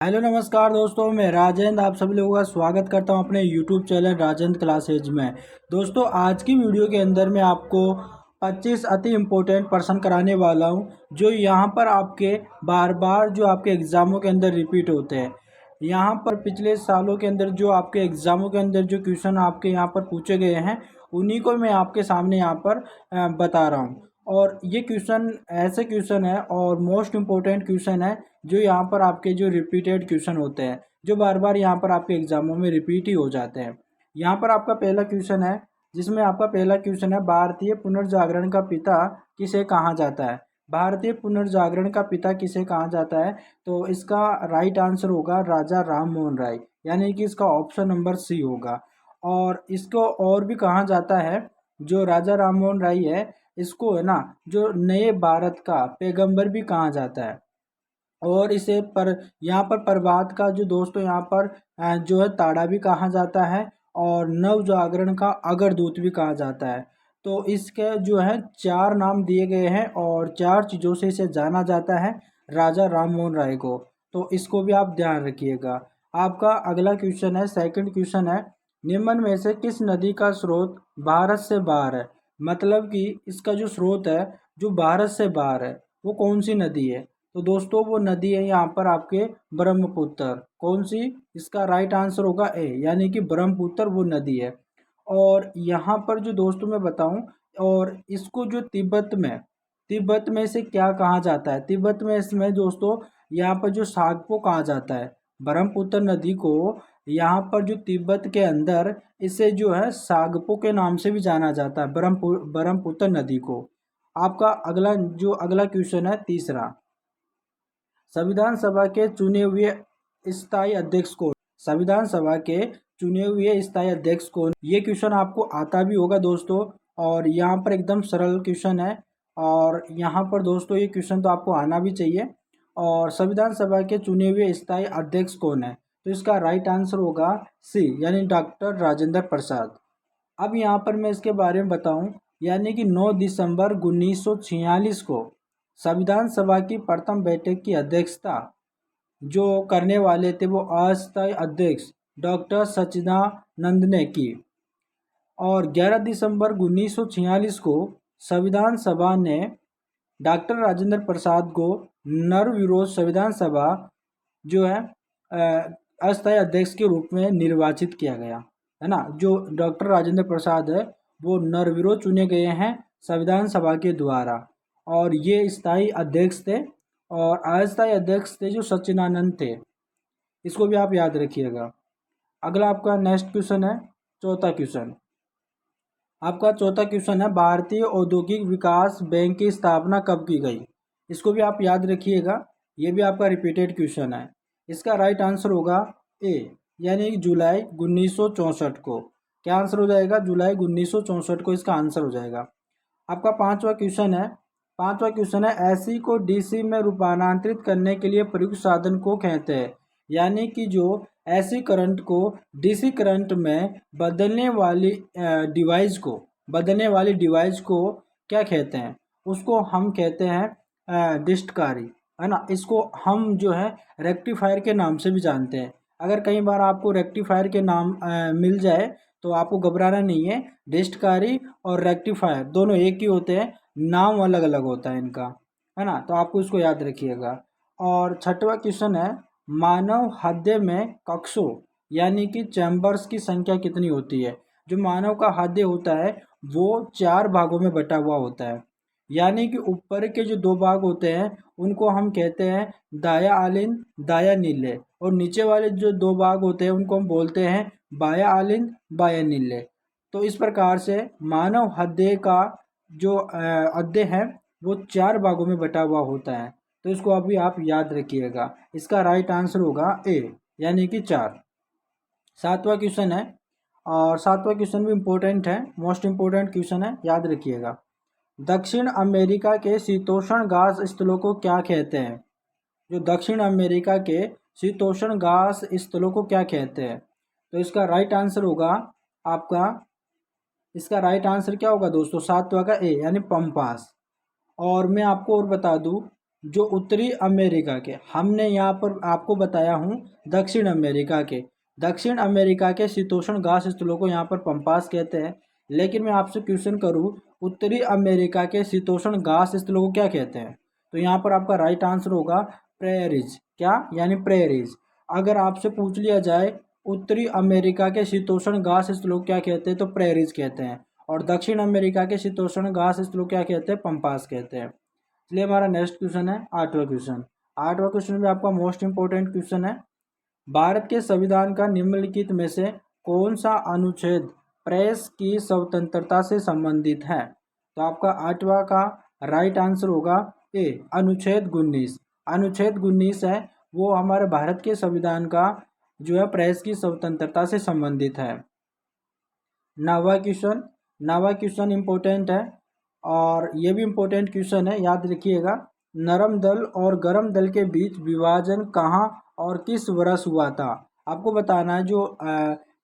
Hello नमस्कार दोस्तों, मैं राजेंद्र आप सभी लोगों का स्वागत करता हूं अपने यूट्यूब चैनल राजेंद्र क्लासेज में। दोस्तों, आज की वीडियो के अंदर मैं आपको 25 अति इम्पोर्टेंट प्रश्न कराने वाला हूं जो यहां पर आपके बार बार जो आपके एग्ज़ामों के अंदर रिपीट होते हैं। यहां पर पिछले सालों के अंदर जो आपके एग्ज़ामों के अंदर जो क्वेश्चन आपके यहां पर पूछे गए हैं, उन्हीं को मैं आपके सामने यहाँ पर बता रहा हूँ। और ये क्वेश्चन ऐसे क्वेश्चन है और मोस्ट इम्पोर्टेंट क्वेश्चन है जो यहाँ पर आपके जो रिपीटेड क्वेश्चन होते हैं, जो बार बार यहाँ पर आपके एग्जामों में रिपीट ही हो जाते हैं। यहाँ पर आपका पहला क्वेश्चन है, जिसमें आपका पहला क्वेश्चन है, भारतीय पुनर्जागरण का पिता किसे कहा जाता है। भारतीय पुनर्जागरण का पिता किसे कहा जाता है, तो इसका राइट आंसर होगा राजा राम मोहन राय, यानी कि इसका ऑप्शन नंबर सी होगा। और इसको और भी कहा जाता है, जो राजा राम मोहन राय है, इसको है ना जो नए भारत का पैगंबर भी कहा जाता है। और इसे पर यहाँ पर प्रभात का जो दोस्तों यहाँ पर जो है ताड़ा भी कहा जाता है, और नव जागरण का अग्रदूत भी कहा जाता है। तो इसके जो है चार नाम दिए गए हैं और चार चीज़ों से इसे जाना जाता है, राजा राम मोहन राय को। तो इसको भी आप ध्यान रखिएगा। आपका अगला क्वेश्चन है, सेकंड क्वेश्चन है, निम्न में से किस नदी का स्रोत भारत से बाहर है। मतलब कि इसका जो स्रोत है जो भारत से बाहर है, वो कौन सी नदी है। तो दोस्तों, वो नदी है यहाँ पर आपके ब्रह्मपुत्र। कौन सी, इसका राइट आंसर होगा ए, यानी कि ब्रह्मपुत्र वो नदी है। और यहाँ पर जो दोस्तों मैं बताऊं, और इसको जो तिब्बत में से क्या कहा जाता है, तिब्बत में इसमें दोस्तों यहाँ पर जो सागपो कहा जाता है। ब्रह्मपुत्र नदी को यहाँ पर जो तिब्बत के अंदर इसे जो है सागपो के नाम से भी जाना जाता है, ब्रह्मपुत्र नदी को। आपका अगला क्वेश्चन है तीसरा, संविधान सभा के चुने हुए स्थायी अध्यक्ष कौन। संविधान सभा के चुने हुए स्थायी अध्यक्ष कौन। ये क्वेश्चन आपको आता भी होगा दोस्तों, और यहाँ पर एकदम सरल क्वेश्चन है। और यहाँ पर दोस्तों ये क्वेश्चन तो आपको आना भी चाहिए। और संविधान सभा के चुने हुए स्थायी अध्यक्ष कौन है, तो इसका राइट आंसर होगा सी, यानी डॉक्टर राजेंद्र प्रसाद। अब यहाँ पर मैं इसके बारे में बताऊं, यानी कि 9 दिसंबर 1946 को संविधान सभा की प्रथम बैठक की अध्यक्षता जो करने वाले थे, वो अस्थायी अध्यक्ष डॉक्टर सच्चिदानंद ने की। और 11 दिसंबर 1946 को संविधान सभा ने डॉक्टर राजेंद्र प्रसाद को निर्विरोध संविधान सभा जो है अस्थायी अध्यक्ष के रूप में निर्वाचित किया गया है ना। जो डॉक्टर राजेंद्र प्रसाद है वो निर्विरोध चुने गए हैं संविधान सभा के द्वारा, और ये स्थायी अध्यक्ष थे। और अस्थायी अध्यक्ष थे जो सच्चिदानंद थे। इसको भी आप याद रखिएगा। अगला आपका नेक्स्ट क्वेश्चन है, चौथा क्वेश्चन। आपका चौथा क्वेश्चन है, भारतीय औद्योगिक विकास बैंक की स्थापना कब की गई। इसको भी आप याद रखिएगा, ये भी आपका रिपीटेड क्वेश्चन है। इसका राइट आंसर होगा ए, यानी जुलाई 1964 को। क्या आंसर हो जाएगा, जुलाई 1964 को इसका आंसर हो जाएगा। आपका पांचवा क्वेश्चन है, एसी को डीसी में रूपांतरित करने के लिए प्रयुक्त साधन को कहते हैं। यानी कि जो एसी करंट को डीसी करंट में बदलने वाली डिवाइस को क्या कहते हैं, उसको हम कहते हैं डिस्टकारी, है ना। इसको हम जो है रेक्टिफायर के नाम से भी जानते हैं। अगर कई बार आपको रेक्टिफायर के नाम मिल जाए तो आपको घबराना नहीं है। डिस्टकारी और रेक्टिफायर दोनों एक ही होते हैं, नाम अलग अलग होता है इनका, है ना। तो आपको इसको याद रखिएगा। और छठवां क्वेश्चन है, मानव हृदय में कक्षों यानी कि चैम्बर्स की संख्या कितनी होती है। जो मानव का हृदय होता है वो 4 भागों में बटा हुआ होता है। यानी कि ऊपर के जो 2 भाग होते हैं उनको हम कहते हैं दाया आलिंद दाया नीले, और नीचे वाले जो 2 भाग होते हैं उनको हम बोलते हैं बाया आलिंद बाया नीले। तो इस प्रकार से मानव हृदय का जो हृदय है वो 4 भागों में बटा हुआ होता है। तो इसको अभी आप याद रखिएगा। इसका राइट आंसर होगा ए, यानी कि 4। सातवां क्वेश्चन है, और सातवां क्वेश्चन भी इम्पोर्टेंट है, मोस्ट इम्पोर्टेंट क्वेश्चन है, याद रखिएगा। दक्षिण अमेरिका के शीतोष्ण घास स्थलों को क्या कहते हैं। जो दक्षिण अमेरिका के शीतोष्ण घास स्थलों को क्या कहते हैं, तो इसका राइट आंसर होगा आपका, इसका राइट आंसर क्या होगा दोस्तों, सातवां का ए, यानी पंपास। और मैं आपको और बता दूं, जो उत्तरी अमेरिका के, हमने यहाँ पर आपको बताया हूँ दक्षिण अमेरिका के, दक्षिण अमेरिका के शीतोष्ण घास स्थलों को यहाँ पर पंपास कहते हैं। लेकिन मैं आपसे क्वेश्चन करूँ, उत्तरी अमेरिका के शीतोष्ण घास स्थलों को क्या कहते हैं? तो यहाँ पर आपका राइट आंसर होगा प्रेयरीज। क्या? यानी प्रेयरीज। अगर आपसे पूछ लिया जाए उत्तरी अमेरिका के शीतोष्ण घास स्थलों को क्या कहते हैं, तो प्रेयरीज कहते हैं। और दक्षिण अमेरिका के शीतोष्ण घास स्थलों को क्या कहते हैं? पंपास कहते हैं। इसलिए हमारा नेक्स्ट क्वेश्चन है आठवां क्वेश्चन। आठवां क्वेश्चन भी आपका मोस्ट इंपोर्टेंट क्वेश्चन है। भारत के संविधान का निम्नलिखित में से कौन सा अनुच्छेद प्रेस की स्वतंत्रता से संबंधित है? तो आपका आठवां का राइट आंसर होगा ए, अनुच्छेद 19। अनुच्छेद 19 है वो हमारे भारत के संविधान का जो है प्रेस की स्वतंत्रता से संबंधित है। नवा क्वेश्चन इंपॉर्टेंट है और ये भी इम्पोर्टेंट क्वेश्चन है, याद रखिएगा। नरम दल और गरम दल के बीच विभाजन कहाँ और किस वर्ष हुआ था? आपको बताना है जो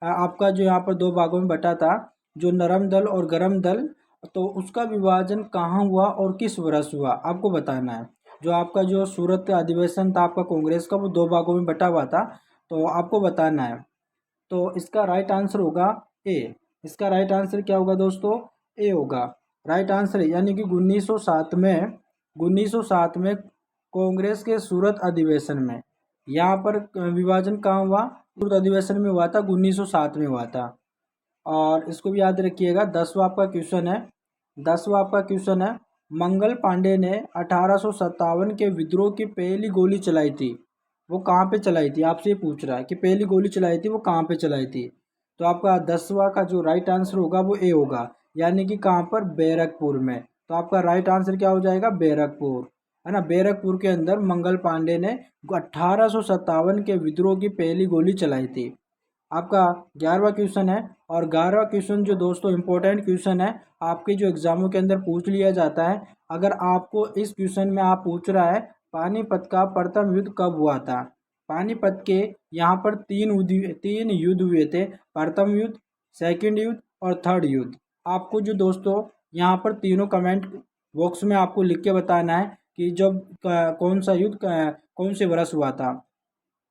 आपका जो यहाँ पर दो भागों में बटा था, जो नरम दल और गरम दल, तो उसका विभाजन कहाँ हुआ और किस वर्ष हुआ, आपको बताना है। जो आपका जो सूरत अधिवेशन था आपका कांग्रेस का, वो दो भागों में बटा हुआ था, तो आपको बताना है। तो इसका राइट आंसर होगा ए। इसका राइट आंसर क्या होगा दोस्तों? ए होगा राइट आंसर। यानी कि 1907 में कांग्रेस के सूरत अधिवेशन में यहाँ पर विभाजन कहाँ हुआ? सूरत अधिवेशन में हुआ था, 1907 में हुआ था। और इसको भी याद रखिएगा। 10वां आपका क्वेश्चन है। 10वां आपका क्वेश्चन है, मंगल पांडे ने 1857 के विद्रोह की पहली गोली चलाई थी, वो कहाँ पे चलाई थी? आपसे ये पूछ रहा है कि पहली गोली चलाई थी वो कहाँ पे चलाई थी। तो आपका 10वां का जो राइट आंसर होगा वो ए होगा, यानी कि कहाँ पर? बैरकपुर में। तो आपका राइट आंसर क्या हो जाएगा? बैरकपुर, है ना। बैरकपुर के अंदर मंगल पांडे ने 1857 के विद्रोह की पहली गोली चलाई थी। आपका 11वां क्वेश्चन है। और 11वां क्वेश्चन जो दोस्तों इम्पोर्टेंट क्वेश्चन है, आपके जो एग्जामों के अंदर पूछ लिया जाता है। अगर आपको इस क्वेश्चन में आप पूछ रहा है पानीपत का प्रथम युद्ध कब हुआ था? पानीपत के यहाँ पर तीन युद्ध हुए थे, प्रथम युद्ध, सेकंड युद्ध और थर्ड युद्ध। आपको जो दोस्तों यहाँ पर तीनों कमेंट बॉक्स में आपको लिख के बताना है कि जब कौन सा युद्ध कौन से वर्ष हुआ था।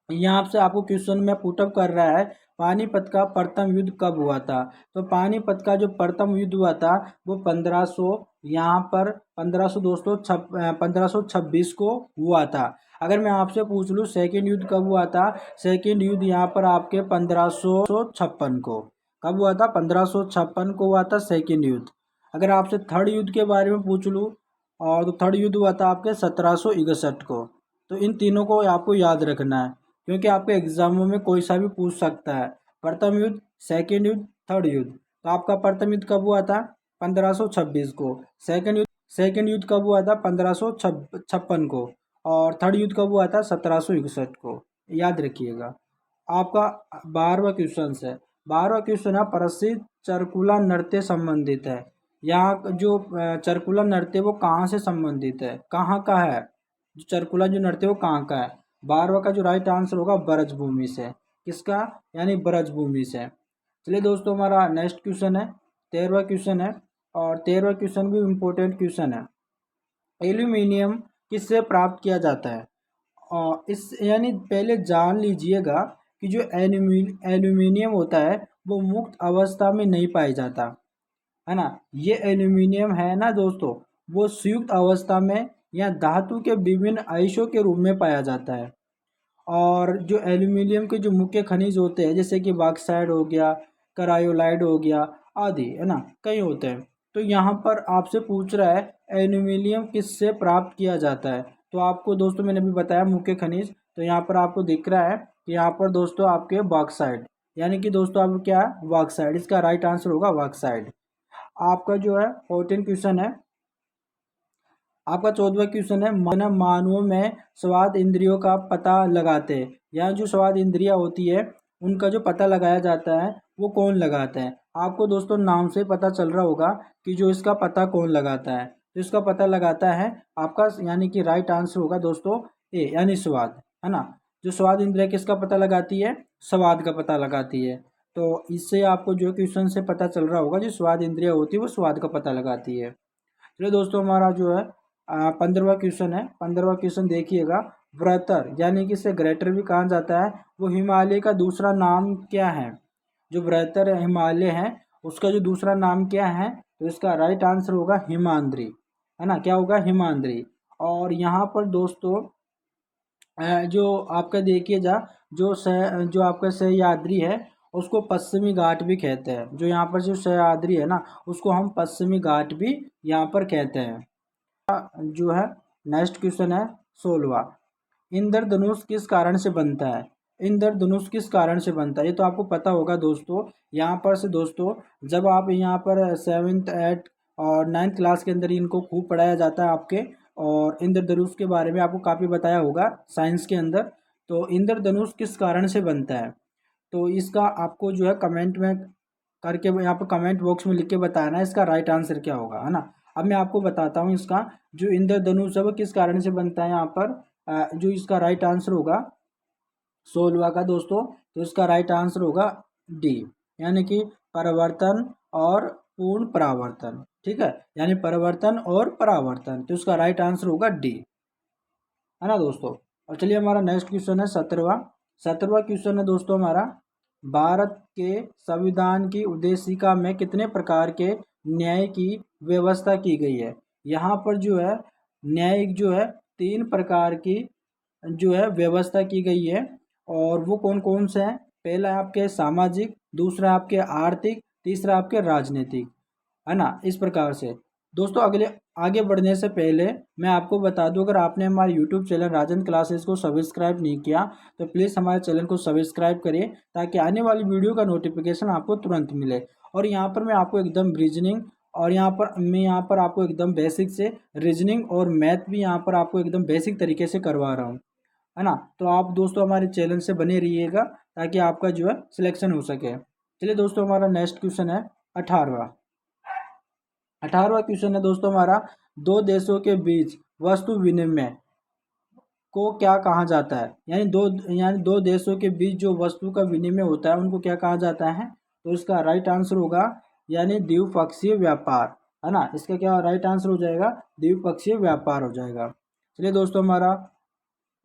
यहाँ से आपको क्वेश्चन में पुटअप कर रहा है पानीपत का प्रथम युद्ध कब हुआ था। तो पानीपत का जो प्रथम युद्ध हुआ था वो 1500, यहाँ पर 1500 दोस्तों 1526 को हुआ था। अगर मैं आपसे पूछ लूँ सेकंड युद्ध कब हुआ था? सेकंड युद्ध यहाँ पर आपके 1556 को। कब हुआ था? 1556 को हुआ था सेकंड युद्ध। अगर आपसे थर्ड युद्ध के बारे में पूछ लूँ, और तो थर्ड युद्ध हुआ था आपके 1761 को। तो इन तीनों को आपको याद रखना है, क्योंकि आपके एग्जामों में कोई सा भी पूछ सकता है, प्रथम युद्ध, सेकंड युद्ध, थर्ड युद्ध। तो आपका प्रथम युद्ध कब हुआ था? 1526 को। सेकंड युद्ध कब हुआ था? 1556 को। और थर्ड युद्ध कब हुआ था? 1761 को। याद रखिएगा। आपका 12वां क्वेश्चन है। 12वां क्वेश्चन है प्रसिद्ध चरकुला नृत्य संबंधित है। यहाँ जो चरकुला नृत्य वो कहाँ से संबंधित है, कहाँ का है? जो चरकुला जो नृत्य वो कहाँ का है? 12वां का जो राइट आंसर होगा ब्रजभूमि से। किसका? यानी ब्रजभूमि से। चलिए दोस्तों हमारा नेक्स्ट क्वेश्चन है, 13वां क्वेश्चन है। और 13वां क्वेश्चन भी इम्पोर्टेंट क्वेश्चन है। एल्यूमिनियम किससे प्राप्त किया जाता है? और इस यानी पहले जान लीजिएगा कि जो एल्यूमिनियम होता है वो मुक्त अवस्था में नहीं पाया जाता, है ना। ये एल्यूमिनियम है ना दोस्तों, वो संयुक्त अवस्था में या धातु के विभिन्न अयस्कों के रूप में पाया जाता है। और जो एल्यूमिनियम के जो मुख्य खनिज होते हैं, जैसे कि बॉक्साइट हो गया, करायोलाइड हो गया आदि, है ना, कई होते हैं। तो यहाँ पर आपसे पूछ रहा है एल्यूमिनियम किससे प्राप्त किया जाता है। तो आपको दोस्तों मैंने भी बताया मुख्य खनिज, तो यहाँ पर आपको दिख रहा है कि यहाँ पर दोस्तों आपके बॉक्साइट, यानी कि दोस्तों आपको क्या है? बॉक्साइट। इसका राइट आंसर होगा बॉक्साइट। आपका जो है 14 क्वेश्चन है। आपका 14वां क्वेश्चन है, मानवों में स्वाद इंद्रियों का पता लगाते हैं। यहाँ जो स्वाद इंद्रियाँ होती है उनका जो पता लगाया जाता है वो कौन लगाता है? आपको दोस्तों नाम से पता चल रहा होगा कि जो इसका पता कौन लगाता है। तो इसका पता लगाता है आपका, यानी कि राइट आंसर होगा दोस्तों ए, यानी स्वाद, है ना। जो स्वाद इंद्रिया किसका पता लगाती है? स्वाद का पता लगाती है। तो इससे आपको जो क्वेश्चन से पता चल रहा होगा जो स्वाद इंद्रिया होती है वो स्वाद का पता लगाती है। चलिए दोस्तों हमारा जो है 15वां क्वेश्चन है। 15वां क्वेश्चन देखिएगा, व्रतर यानी कि इसे ग्रेटर भी कहा जाता है, वो हिमालय का दूसरा नाम क्या है? जो व्रतर हिमालय है उसका जो दूसरा नाम क्या है? तो इसका राइट आंसर होगा हिमाद्री, है ना। क्या होगा? हिमाद्री। और यहाँ पर दोस्तों जो आपका देखिए जो आपका सह्याद्री है उसको पश्चिमी घाट भी कहते हैं। जो यहाँ पर जो सह्याद्री है ना उसको हम पश्चिमी घाट भी यहाँ पर कहते हैं। जो है नेक्स्ट क्वेश्चन है 16वां, इंद्रधनुष किस कारण से बनता है? इंद्रधनुष किस कारण से बनता है? ये तो आपको पता होगा दोस्तों। यहाँ पर से दोस्तों जब आप यहाँ पर 7th 8th और 9th क्लास के अंदर इनको खूब पढ़ाया जाता है आपके, और इंद्रधनुष के बारे में आपको काफ़ी बताया होगा साइंस के अंदर। तो इंद्रधनुष किस कारण से बनता है? तो इसका आपको जो है कमेंट में करके यहाँ पर कमेंट बॉक्स में लिख के बताना है इसका राइट आंसर क्या होगा, है ना। अब मैं आपको बताता हूँ इसका जो इंद्रधनुष है वो किस कारण से बनता है। यहाँ पर जो इसका राइट आंसर होगा 16वां का दोस्तों, तो इसका राइट आंसर होगा डी, यानी कि परिवर्तन और पूर्ण परावर्तन। ठीक है, यानी परिवर्तन और परावर्तन, तो इसका राइट आंसर होगा डी, है ना दोस्तों। और चलिए हमारा नेक्स्ट क्वेश्चन है 17वां। 17वां क्वेश्चन है दोस्तों हमारा, भारत के संविधान की उद्देशिका में कितने प्रकार के न्याय की व्यवस्था की गई है? यहाँ पर जो है न्यायिक जो है 3 प्रकार की जो है व्यवस्था की गई है, और वो कौन कौन से हैं? पहला है आपके सामाजिक, दूसरा आपके आर्थिक, तीसरा आपके राजनीतिक, है ना। इस प्रकार से दोस्तों आगे बढ़ने से पहले मैं आपको बता दूं, अगर आपने हमारे यूट्यूब चैनल राजन क्लासेस को सब्सक्राइब नहीं किया तो प्लीज़ हमारे चैनल को सब्सक्राइब करिए, ताकि आने वाली वीडियो का नोटिफिकेशन आपको तुरंत मिले। और यहाँ पर मैं आपको एकदम रीजनिंग, और यहाँ पर आपको एकदम बेसिक से रीजनिंग और मैथ भी यहाँ पर आपको एकदम बेसिक तरीके से करवा रहा हूँ, है ना। तो आप दोस्तों हमारे चैनल से बने रहिएगा ताकि आपका जो है सिलेक्शन हो सके। चलिए दोस्तों हमारा नेक्स्ट क्वेश्चन है 18वां। 18वां क्वेश्चन है दोस्तों हमारा, दो देशों के बीच वस्तु विनिमय को क्या कहा जाता है? यानी दो देशों के बीच जो वस्तु का विनिमय होता है उनको क्या कहा जाता है? तो इसका राइट आंसर होगा यानी द्विपक्षीय व्यापार, है ना। इसका क्या राइट आंसर हो जाएगा? द्विपक्षीय व्यापार हो जाएगा। चलिए दोस्तों हमारा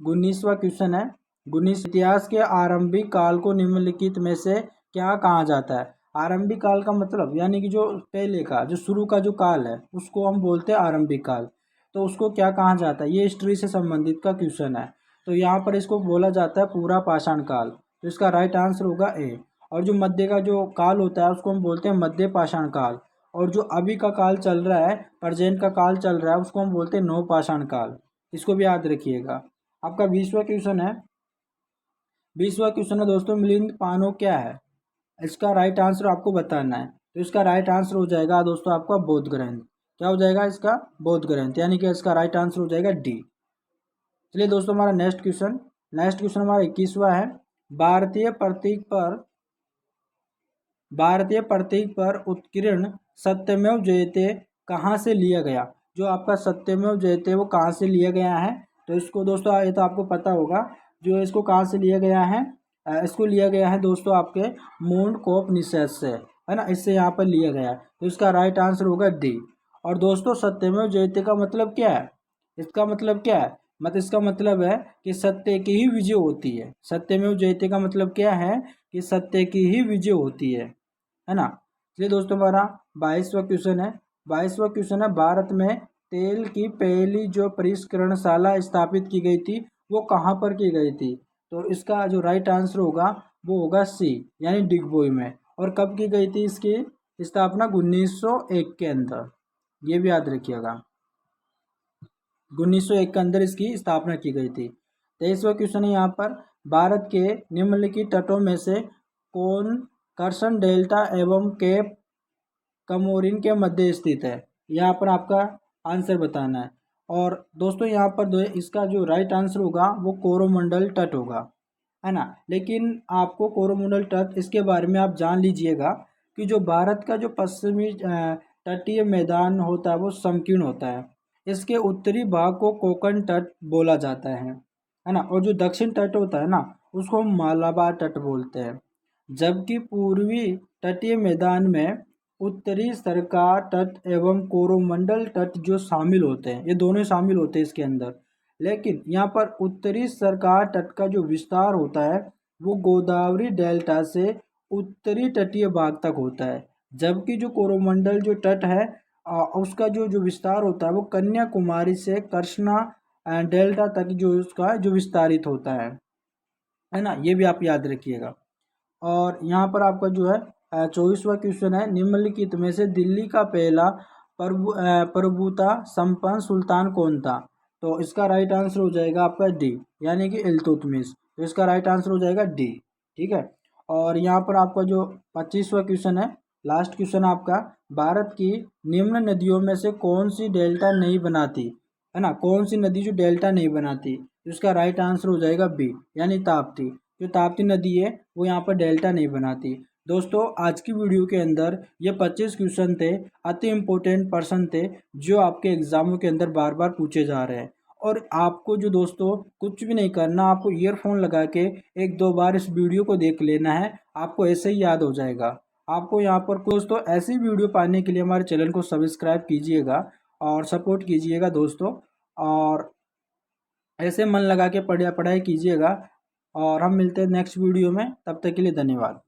19वां क्वेश्चन है, 19 इतिहास के आरंभिक काल को निम्नलिखित में से क्या कहा जाता है? आरंभिक काल का मतलब यानी कि जो पहले का जो शुरू का जो काल है उसको हम बोलते हैं आरंभिक काल। तो उसको क्या कहा जाता है? ये हिस्ट्री से संबंधित का क्वेश्चन है। तो यहाँ पर इसको बोला जाता है पूरा पाषाण काल, तो इसका राइट आंसर होगा ए। और जो मध्य का जो काल होता है उसको हम बोलते हैं मध्य पाषाण काल, और जो अभी का काल चल रहा है, प्रेजेंट का काल चल रहा है, उसको हम बोलते हैं नव पाषाण काल। इसको भी याद रखिएगा। आपका 20वां क्वेश्चन है, 20वां क्वेश्चन है दोस्तों, मिलिंद पानो क्या है? इसका राइट आंसर आपको बताना है। तो इसका राइट आंसर हो जाएगा दोस्तों आपका बौद्ध ग्रंथ। क्या हो जाएगा इसका? बौद्ध ग्रंथ, यानी कि इसका राइट आंसर हो जाएगा डी। चलिए दोस्तों हमारा नेक्स्ट क्वेश्चन हमारा 21वां है, भारतीय प्रतीक पर भारतीय प्रतीक पर उत्कीर्ण सत्यमेव जयते कहाँ से लिया गया? जो आपका सत्यमेव जयते वो कहाँ से लिया गया है? तो इसको दोस्तों ये तो आपको पता होगा, जो इसको कहाँ से लिया गया है। इसको लिया गया है दोस्तों आपके मुंडकोपनिषद से, है ना। इससे यहाँ पर लिया गया है, तो इसका राइट आंसर होगा डी। और दोस्तों सत्यमेव जयते का मतलब क्या है? इसका मतलब क्या है? इसका मतलब है कि सत्य की ही विजय होती है। सत्यमेव जयते का मतलब क्या है? कि सत्य की ही विजय होती है ना। चलिए दोस्तों हमारा 22वां क्वेश्चन है। 22वां क्वेश्चन है, भारत में तेल की पहली जो परिष्करणशाला स्थापित की गई थी वो कहाँ पर की गई थी? तो इसका जो राइट आंसर होगा वो होगा सी, यानी डिगबोई में। और कब की गई थी इसकी स्थापना? 1901 के अंदर, ये भी याद रखिएगा। 1901 के अंदर इसकी स्थापना की गई थी। 23वां क्वेश्चन है यहाँ पर, भारत के निम्नलिखित तटों में से कौन करसन डेल्टा एवं केप कमोरिन के मध्य स्थित है? यहाँ पर आपका आंसर बताना है। और दोस्तों यहाँ पर इसका जो राइट आंसर होगा वो कोरोमंडल तट होगा, है ना। लेकिन आपको कोरोमंडल तट इसके बारे में आप जान लीजिएगा कि जो भारत का जो पश्चिमी तटीय मैदान होता है वो संकीर्ण होता है। इसके उत्तरी भाग को कोंकण तट बोला जाता है ना। और जो दक्षिण तट होता है ना उसको हम मालाबार तट बोलते हैं। जबकि पूर्वी तटीय मैदान में उत्तरी सरकार तट एवं कोरोमंडल तट जो शामिल होते हैं, ये दोनों शामिल होते हैं इसके अंदर। लेकिन यहाँ पर उत्तरी सरकार तट का जो विस्तार होता है वो गोदावरी डेल्टा से उत्तरी तटीय भाग तक होता है, जबकि जो कोरोमंडल जो तट है उसका जो जो विस्तार होता है वो कन्याकुमारी से कृष्णा डेल्टा तक जो उसका जो विस्तारित होता है ना। ये भी आप याद रखिएगा। और यहाँ पर आपका जो है 24वां क्वेश्चन है, निम्नलिखित में से दिल्ली का पहला प्रभुता संपन्न सुल्तान कौन था? तो इसका राइट आंसर हो जाएगा आपका डी, यानी कि इल्तुतमिश। तो इसका राइट आंसर हो जाएगा डी। ठीक है। और यहाँ पर आपका जो 25वां क्वेश्चन है, लास्ट क्वेश्चन आपका, भारत की निम्न नदियों में से कौन सी डेल्टा नहीं बनाती, है ना, कौन सी नदी जो डेल्टा नहीं बनाती? तो इसका राइट आंसर हो जाएगा बी, यानी ताप्ती। जो ताप्ती नदी है वो यहाँ पर डेल्टा नहीं बनाती। दोस्तों आज की वीडियो के अंदर ये 25 क्वेश्चन थे, अति इम्पोर्टेंट पर्सन थे जो आपके एग्जामों के अंदर बार बार पूछे जा रहे हैं। और आपको जो दोस्तों कुछ भी नहीं करना, आपको ईयरफोन लगा के एक दो बार इस वीडियो को देख लेना है, आपको ऐसे ही याद हो जाएगा। आपको यहाँ पर दोस्तों ऐसी वीडियो पाने के लिए हमारे चैनल को सब्सक्राइब कीजिएगा और सपोर्ट कीजिएगा दोस्तों। और ऐसे मन लगा के पढ़ाई कीजिएगा। और हम मिलते हैं नेक्स्ट वीडियो में, तब तक के लिए धन्यवाद।